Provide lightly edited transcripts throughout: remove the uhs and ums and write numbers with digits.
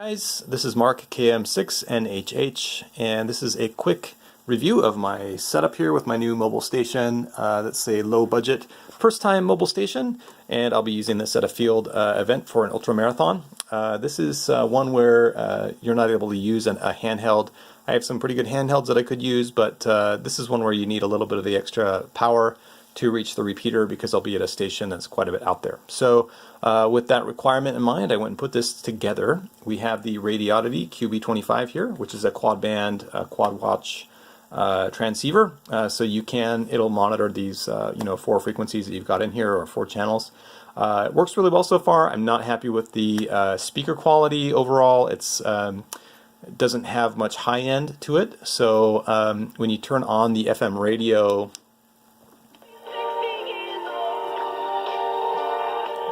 Guys, this is Mark KM6NHH, and this is a quick review of my setup here with my new mobile station. That's a low budget first time mobile station, and I'll be using this at a field event for an ultra marathon. This is one where you're not able to use a handheld. I have some pretty good handhelds that I could use, but this is one where you need a little bit of the extra power to reach the repeater because I'll be at a station that's quite a bit out there. So with that requirement in mind, I went and put this together. We have the Radioddity QB25 here, which is a quad band, quad watch transceiver. So it'll monitor these 4 frequencies that you've got in here, or 4 channels. It works really well so far. I'm not happy with the speaker quality overall. It doesn't have much high end to it. So when you turn on the FM radio,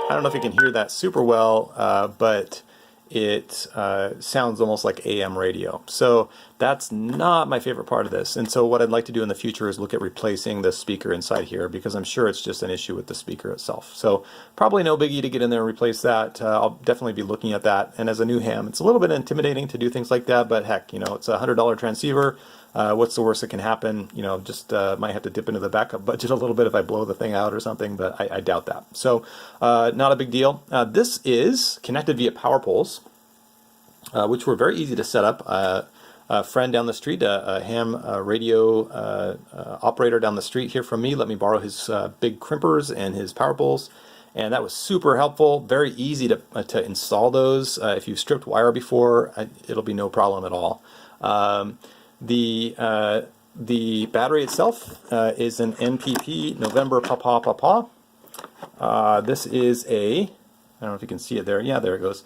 I don't know if you can hear that super well, but it sounds almost like AM radio. So that's not my favorite part of this. And so what I'd like to do in the future is look at replacing the speaker inside here, because I'm sure it's just an issue with the speaker itself. So probably no biggie to get in there and replace that. I'll definitely be looking at that. And as a new ham, it's a little bit intimidating to do things like that, but heck, it's a $100 transceiver. What's the worst that can happen? Just might have to dip into the backup budget a little bit if I blow the thing out or something, but I doubt that. So not a big deal. This is connected via power poles, which were very easy to set up. A friend down the street, a ham radio operator down the street here from me, let me borrow his big crimpers and his power poles. And that was super helpful, very easy to install those. If you've stripped wire before, it'll be no problem at all. The battery itself is an NPP November Papa. This is I don't know if you can see it there. Yeah, there it goes.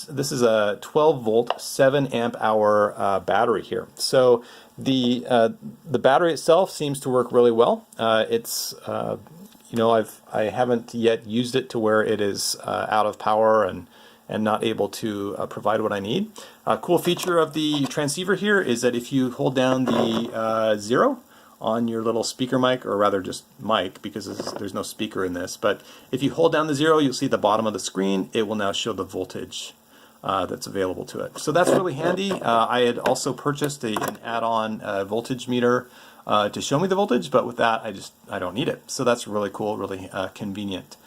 This is a 12 volt, 7 amp hour battery here. So the battery itself seems to work really well. I haven't yet used it to where it is out of power and not able to provide what I need. A cool feature of the transceiver here is that if you hold down the 0 on your little speaker mic, or rather just mic, because there's no speaker in this, but if you hold down the 0, you'll see at the bottom of the screen, it will now show the voltage that's available to it. So that's really handy. I had also purchased an add-on voltage meter to show me the voltage, but with that I don't need it. So that's really cool, really convenient.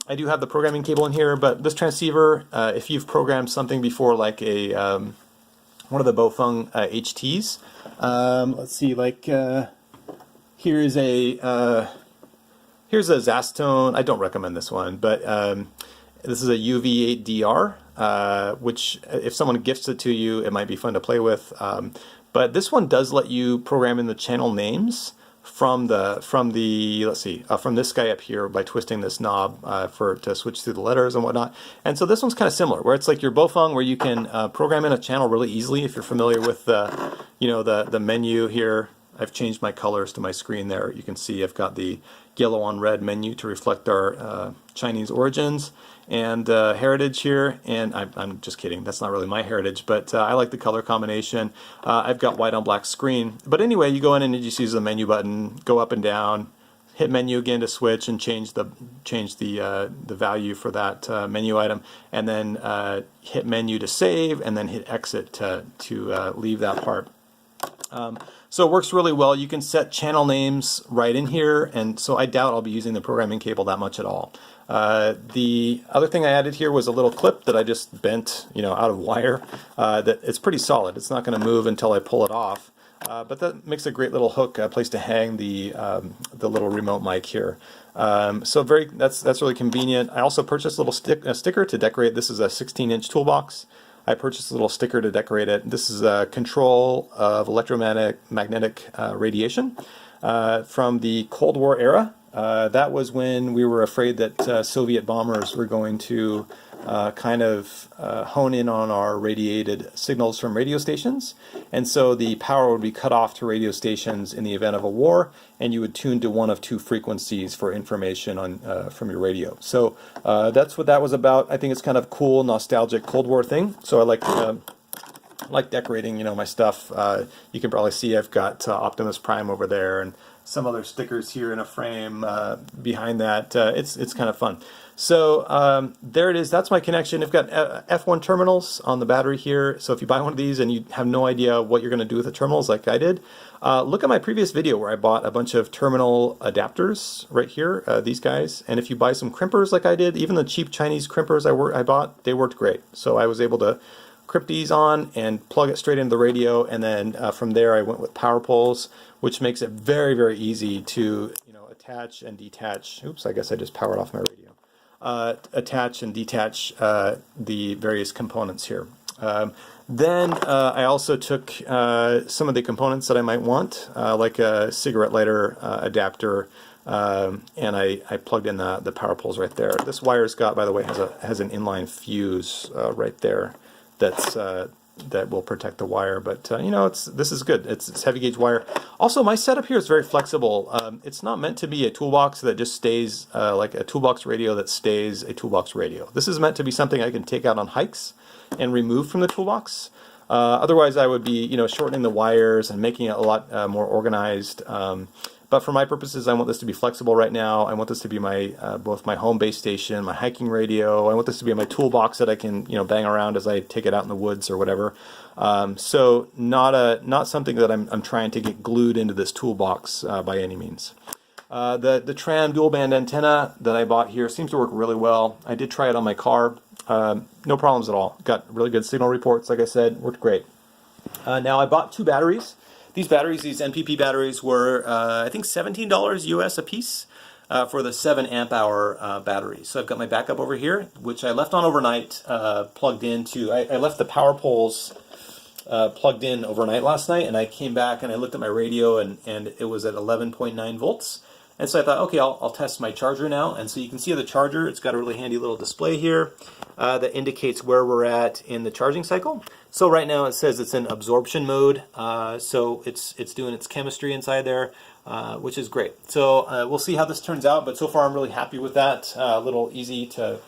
I do have the programming cable in here, but this transceiver, if you've programmed something before, like one of the Bofeng HTs, let's see, like here's a Zastone. I don't recommend this one, but this is a UV8DR, which if someone gifts it to you, it might be fun to play with. But this one does let you program in the channel names from this guy up here by twisting this knob to switch through the letters and whatnot. And so this one's kind of similar, where it's like your Bofeng, where you can program in a channel really easily if you're familiar with the menu here. I've changed my colors to my screen there. You can see I've got the yellow on red menu to reflect our Chinese origins and heritage here. And I'm just kidding, that's not really my heritage, but I like the color combination. I've got white on black screen. But anyway, you go in and you just use the menu button, go up and down, hit menu again to switch and change the value for that menu item, and then hit menu to save, and then hit exit to leave that part. So it works really well. You can set channel names right in here, and so I doubt I'll be using the programming cable that much at all. The other thing I added here was a little clip that I just bent, out of wire. That it's pretty solid. It's not going to move until I pull it off. But that makes a great little hook, place to hang the little remote mic here. So that's really convenient. I also purchased a little sticker to decorate. This is a 16-inch toolbox. I purchased a little sticker to decorate it. This is a control of electromagnetic radiation from the Cold War era. That was when we were afraid that Soviet bombers were going to hone in on our radiated signals from radio stations, and so the power would be cut off to radio stations in the event of a war, and you would tune to one of 2 frequencies for information from your radio. So that's what that was about. I think it's kind of cool, nostalgic Cold War thing. So I like decorating, my stuff. You can probably see I've got Optimus Prime over there, and some other stickers here in a frame behind that. It's kind of fun. So there it is. That's my connection. I've got F1 terminals on the battery here. So if you buy one of these and you have no idea what you're going to do with the terminals like I did, look at my previous video where I bought a bunch of terminal adapters right here, these guys. And if you buy some crimpers like I did, even the cheap Chinese crimpers I bought, they worked great. So I was able to crimp these on and plug it straight into the radio, and then from there I went with power poles, which makes it very, very easy to attach and detach. Oops, I guess I just powered off my radio. Attach and detach the various components here. Then I also took some of the components that I might want, like a cigarette lighter adapter, and I plugged in the power poles right there. This wire's got, by the way, has an inline fuse right there that will protect the wire. But this is good. It's heavy gauge wire. Also, my setup here is very flexible. It's not meant to be a toolbox that just stays like a toolbox radio that stays a toolbox radio. This is meant to be something I can take out on hikes and remove from the toolbox. Otherwise, I would be shortening the wires and making it a lot more organized. But for my purposes, I want this to be flexible right now. I want this to be my both my home base station, my hiking radio. I want this to be my toolbox that I can bang around as I take it out in the woods or whatever. So not something that I'm trying to get glued into this toolbox by any means. The Tram dual band antenna that I bought here seems to work really well. I did try it on my car. No problems at all. Got really good signal reports, like I said, worked great. Now I bought 2 batteries. These batteries, these NPP batteries, were I think $17 US a piece for the 7 amp hour battery. So I've got my backup over here, which I left on overnight, plugged into. I left the power poles plugged in overnight last night, and I came back and I looked at my radio, and it was at 11.9 volts. And so I thought, okay, I'll test my charger now. And so you can see the charger. It's got a really handy little display here that indicates where we're at in the charging cycle. So right now it says it's in absorption mode. So it's doing its chemistry inside there, which is great. So we'll see how this turns out. But so far I'm really happy with that. A little easy to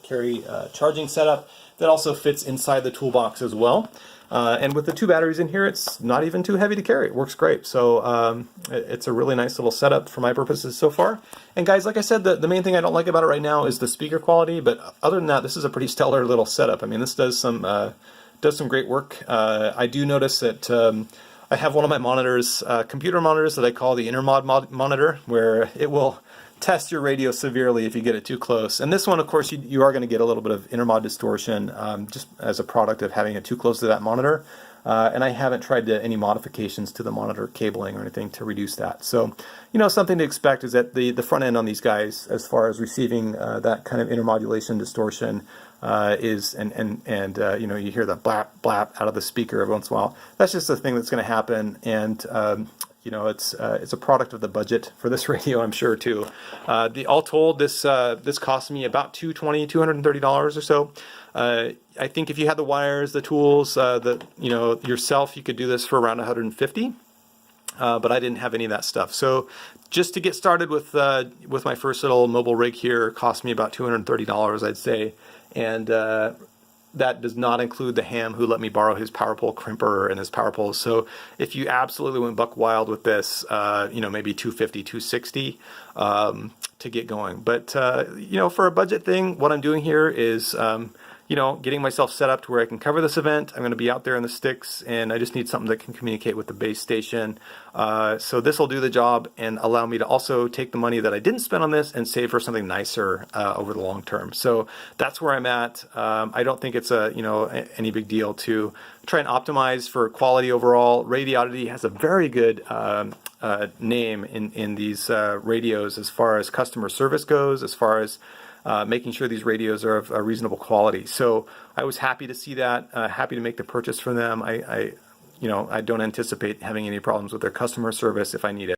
carry charging setup that also fits inside the toolbox as well. And with the 2 batteries in here, it's not even too heavy to carry. It works great. So it's a really nice little setup for my purposes so far. And guys, like I said, the main thing I don't like about it right now is the speaker quality. But other than that, this is a pretty stellar little setup. I mean, this does some great work. I do notice that I have one of my monitors, computer monitors that I call the intermod monitor, where it will test your radio severely if you get it too close. And this one, of course, you are going to get a little bit of intermod distortion just as a product of having it too close to that monitor. And I haven't tried any modifications to the monitor cabling or anything to reduce that. So, something to expect is that the front end on these guys, as far as receiving that kind of intermodulation distortion, is you hear the blap blap out of the speaker every once in a while. That's just a thing that's going to happen, and it's a product of the budget for this radio, I'm sure too. All told, this cost me about $230 or so. I think if you had the wires, the tools, yourself, you could do this for around $150. But I didn't have any of that stuff. So just to get started with my first little mobile rig here, cost me about $230, I'd say. And that does not include the ham who let me borrow his power pole crimper and his power poles. So if you absolutely went buck wild with this, maybe $250, $260 to get going. But for a budget thing, what I'm doing here is getting myself set up to where I can cover this event. I'm going to be out there in the sticks, and I just need something that can communicate with the base station. So this will do the job and allow me to also take the money that I didn't spend on this and save for something nicer over the long term. So that's where I'm at. I don't think it's any big deal to try and optimize for quality overall. Radioddity has a very good name in these radios as far as customer service goes, as far as making sure these radios are of a reasonable quality. So I was happy to see that, happy to make the purchase from them. I don't anticipate having any problems with their customer service if I need it.